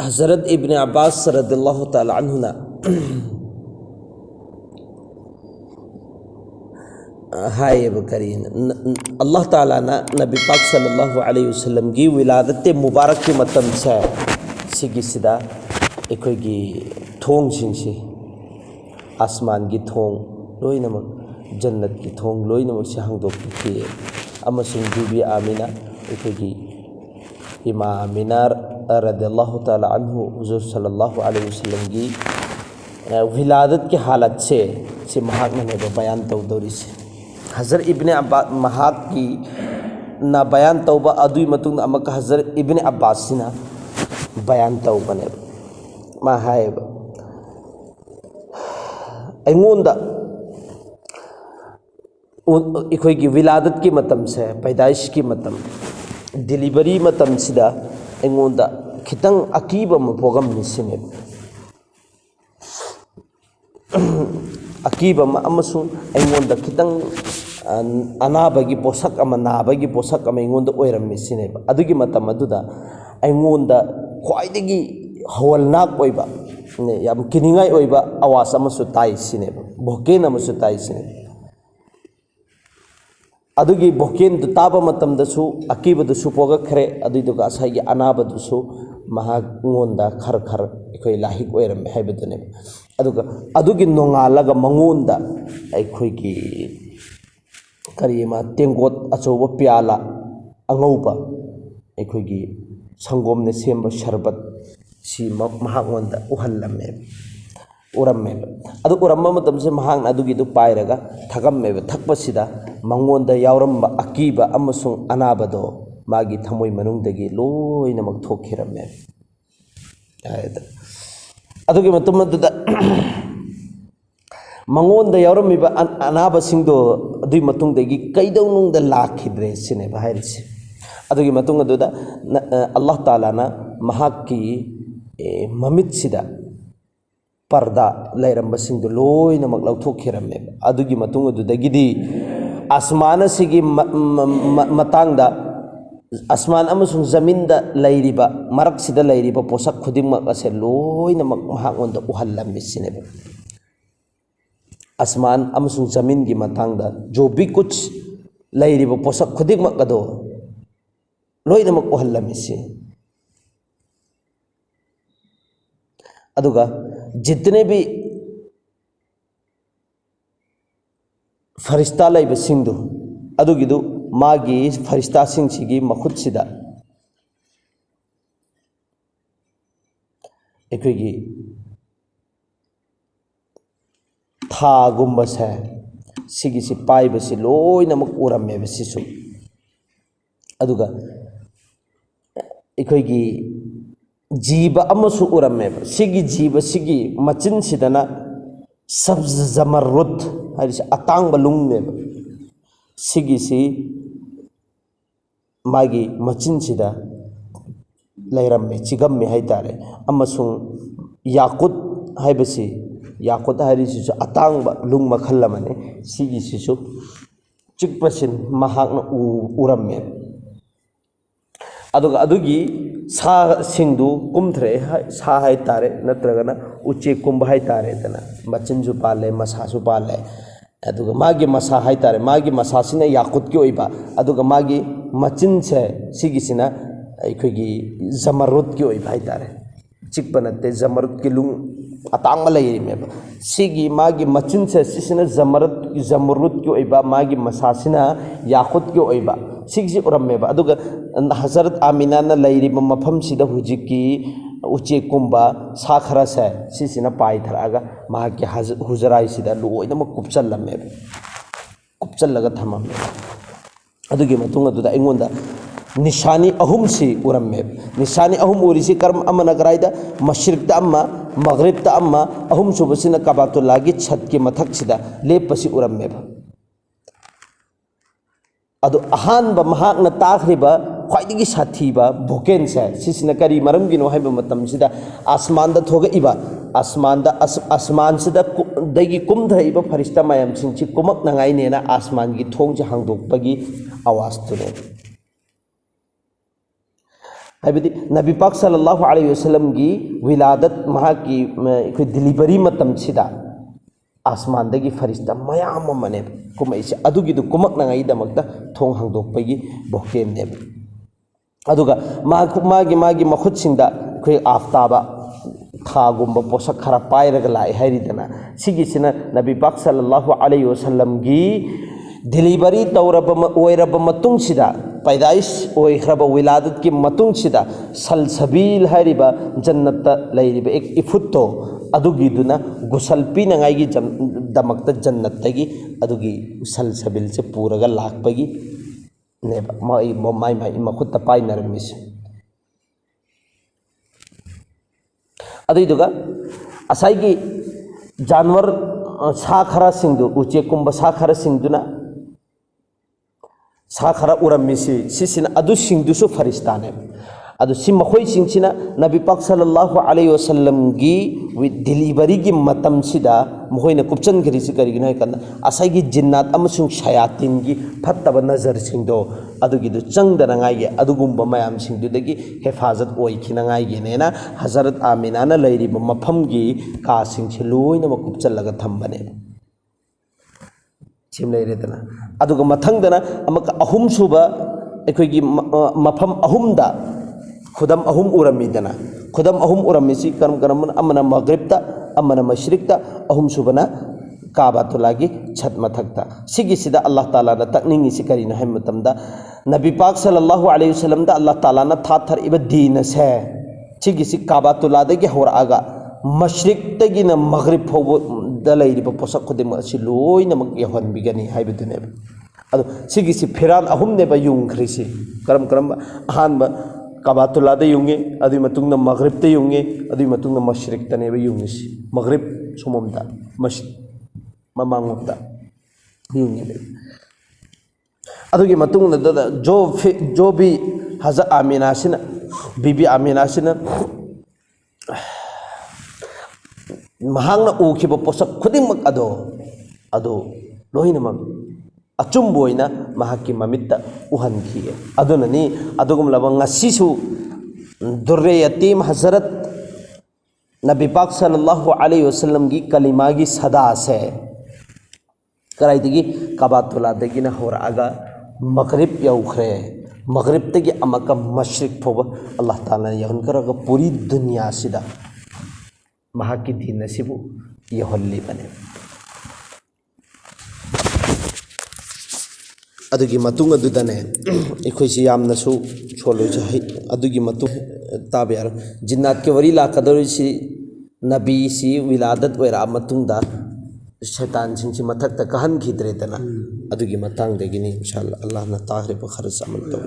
हज़रत इब्न अब्बास रदियल्लाहु ताला अन्हुना हाय बकरीन अल्लाह ताला ना नबी पाक सल्लल्लाहु अलैहि वसल्लम की विलादत मुबारक की मतम से सिगिसिदा एकोगी थोंग सिंगसी आसमान की थोंग लोइनमक जन्नत की थोंग लोइनमक से हांगदोकि अमसुंग बीबी आमिना एकोगी इमा आमिना रदियल्लाहु ताला अन्हु हुजूर सल्लल्लाहु अलैहि वसल्लम की विलादत की हालत से महाकना ने बयान तौदौरी से हज़रत इब्न अब्बास महाक की ना बयान तौबा अदुई मतुंग अमक हज़रत इब्न अब्बास सिना बयान तौबने मा हायब अइंगोंदा इखोई की विलादत की मतम से पैदाइश की मतम डिलीवरी मतम सिदा अइंगोंदा खितंग अकीब पोगम निसिने अकीब अमसुंग अइंगोंदा खितंग अनाबगी पोसक अमा नाबगी पोसक अमा अइंगोंदा ओइरम्मि सिनेबा अदुगी मतम अदुदा अइंगोंदा ख्वाइदगी हवलनाक ओइबा ने याम किनिंगाई ओइबा आवाज अमसु ताई सिनेबा भोकेन अमसु ताई सिनेबा अदुगी भोकेन दु ताबा मतम दसु अकीब दुसु पोगखरे अदुदुगा असाई अनाब दुसु महागोंदा खर खर इखोई लाहिक ओइरम्मि हाइबदुने अदुगा अदुगी नोंगालगा मंगोंदा अइखोईगी करीमा तेंगोत अचौबा प्याला अंगौबा अइखोईगी संगोमने सेंबा शरबत सी महागोंदा उहल्लम्मे उरम्मे अदु उरम्मा मतमसे महागना अदुगी दु पाइरगा थगम्मे थक्पसिदा मंगोंदा यावरम्बा अकीबा अमसुंग अनाबदो मागी थमोई मनुंगदगी लोइनमक थोखिरम्मे आयदा अदुगी मतुमदुदा मंगोंदा यावरम्मिबा अनाबसिंगदो अदुई मतुंगदगी कैदौनुंगदा लाखिद्रे सिनेबा हाइरिसे अदुगी मतुंगदुदा अल्लाह ताला ना महाकी ममितसिदा पर्दा लैरम्बसिंगदो लोइनमक लौथोखिरम्मे अदुगी मतुंगदुदगिदी आसमान सिगी मतांगदा आसमान अमसुंग जमीनदा लैरिबा मरकसिदा लैरिबा पोसक खुदिंगमक असे लोइनमक महागोंदा उहल्लम्मि सिनेबा आसमान अमसुंग जमीन की मतांगदा जो भी कुछ लैरिबा पोसक खुदिंगमक अदो लोइनमक उहल्लम्मि सि अदुगा जितने भी फरिश्ता लैबा सिंगदु अदुगिदु मागी फरिश्ता सिंगसिगी मखुदसिदा एकोईगी थागुंबसे सिगिसि पाइबसि लोइनमक उरम्मेबा सिसु अदुगा एकोईगी जीव अमसु उरम्मेबा सिगी जीव सिगी मचिन सिदना सब्ज जमरुद हाइसे अतांग बलुंगनेबा सिगिसि मागी मचिन सिदा लैरम्मे चिगम्मे हाइतारे अमसुंग याकुत हाइबसि याकुत हाइरिसिसु अतांग लुंग मखल्लमने सिगिसिसु चिकपसिन महाकना उरम्मे अदुगा अदुगी सा सिंधु कुमथ्रे सा हाइतारे नत्रगना उच्चे कुंभ हाइतारे तना मचिनजु पाले मसासु पाले अदुगा मागी मसा हाइतारे मागी मसासिना याकुत की ओइबा अदुगा मागी मचिन से सिगिसिना अइखोगी जमरुद की ओइबा हाइतारे चिकपा नते जमरुद की लुंग अतांग लैरिमेबा सिगी मागी मचिन से सिसिना जमरुद की ओइबा मागी मसासिना याकुत की ओइबा सिगि उरम्मेबा अदुगा हज़रत आमिना ना लैरिबा मफमसिदा हुजिकी उचे कुंबा सा खरा से सिसिना पाइथरागा माकी हुजराइसिदा लोइनमक कुपचल्लम्मेबा कुपचल्लगा थमम्मे अदुगी मतुंग अदुदा अइंगोंदा निशानी अहुम से उरम्मेबा निशानी अहुम उरिसि कर्म अमना कराइदा मशरिकता अम्मा मगरिबता अम्मा अहुम सुबसिना कबातुल्लाहगी छत के मथकसिदा लेपसि उरम्मेबा अदु अहानबा महाकना ताखरिबा ख्वाइदगी साथीबा भोकेन से सिसिना करी मरमगिनो हाइबा मतमसिदा आसमानदा थोगइबा आसमान सिदा दगी कुमधइबा फरिश्ता मायम सिंची कुमक नंगाइनेना आसमान की थोंग जे हांगदोकपगी आवाज तुने हाइबदी नबी पाक सल्लल्लाहु अलैहि वसल्लम की विलादत महा की कोई डिलीवरी मतम सिदा आसमान दगी फरिश्ता मयाम मने कुमैसे अदुगी दु कुमक नंगाई दमकता थोंग हंगदोकपगी बोकेम ने अदुगा मागी मागी मखुत सिंदा कोई आफ्ताबा थागुंबा पोसक खरा पायरग लाए हैरिदना सिगिसिना नबी पाक सल्लल्लाहु अलैहि वसल्लम की डिलीवरी तौरब ओइरब मतुंग सिदा पैदाइश ओइखरब विलादत की मतुंग सिदा सलसबील हैरिबा जन्नत लैरिबा एक इफुत्तो अदुगीदुना गुसल पीनंगाई दमकता जन्नतगी अदुगी सलसबिल से पूरगा लाकपगी नेबा माई मखुत्ता पाइनरमिस अदुइदुगा असाइगी जानवर सा खरा सिंधु उचे कुंभ सा खरा सिंधुना सा खरा उरमिसी सिसिना अदु सिंधुसु फरिश्ताने अदु सि मखोई सिंसिना नबी पाक सल्लल्लाहु अलैहि वसल्लम की डिलीवरी की मतम सिदा मखोइना कुपचन करिसि करिगिना कन्ना असाइगी जिन्नात अमसुंग शयातिन की फत्तब नजर सिंदो अदुगिदु चंगदनगाई अदुगुंब मयाम सिंदुदगी हेफाजत ओइखिनगाई नेना हजरत आमिना ना लैरिब मफम की का सिंगसि लोइना मकुपचलगा थंबने चिम लैरेदना अदुगा मथंगदना अमक अहुम सुबा अखोइगी मफम अहुमदा खुदम अहुम उरमीदना खुदम अहुम उरमीसी करम करम अमना मगरिबता अमना मशरिकता अहुम सुबना काबातुल्ला की छत मथकता सिगिसिदा अल्लाह ताला ना तकनिंगी से करीना है मतमदा नबी पाक सल्लल्लाहु अलैहि वसल्लम दा अल्लाह ताला ना थाथर इब दीन से सिगिसि काबातुल्ला दगी होरागा मशरिक तगी ना मगरिब फोब दलैरिब पोसक खुदिम असि लोइना मक यहन बिगनी हाइबदुने अदो सिगिसि फिरान अहुम ने बा युंख्रिसि करम करम अहान काबातुल्ला दे युंगे अदुई मतुंगना मगरिब ते युंगे अदुई मतुंगना मशरिक तने बा युंगिसि मगरिब सुममदा ममांगमदा युंगे अदुगी मतुंगना दा जो भी हज़रत आमिना सिना बीबी आमिना सिना महांगना उखिबा पोसक खुदिमक अदो लोहिनमक अचुम्बोइना महाकी ममित्ता उहनखिए अदुननी अदुगुमलबा ngasisu दुर्रे यतीम हजरत नबी पाक सल्लल्लाहु अलैहि वसल्लम की कलिमा की सदा से कराइदगी काबातुल्ला दगिना होरागा मगरिब यौखरे मगरिब तगी अमका मशरिक फोब अल्लाह ताला यहन करगा पूरी दुनिया सिदा महाकी दीन सिबु यहल्ली बने अदुगी मतुंग अदुदने इखोइसि यामनसु छोलोज अदुगी मतु ताबेर जिन्नात के वरी लाकदरिसि नबी सी विलादत वैरा मतुंगदा शैतान सिंसि मथक त कहन खिद्रेतना अदुगी मतंग देगिनी इंशाअल्लाह अल्लाह ना ताहरे ब खरज अमल तौ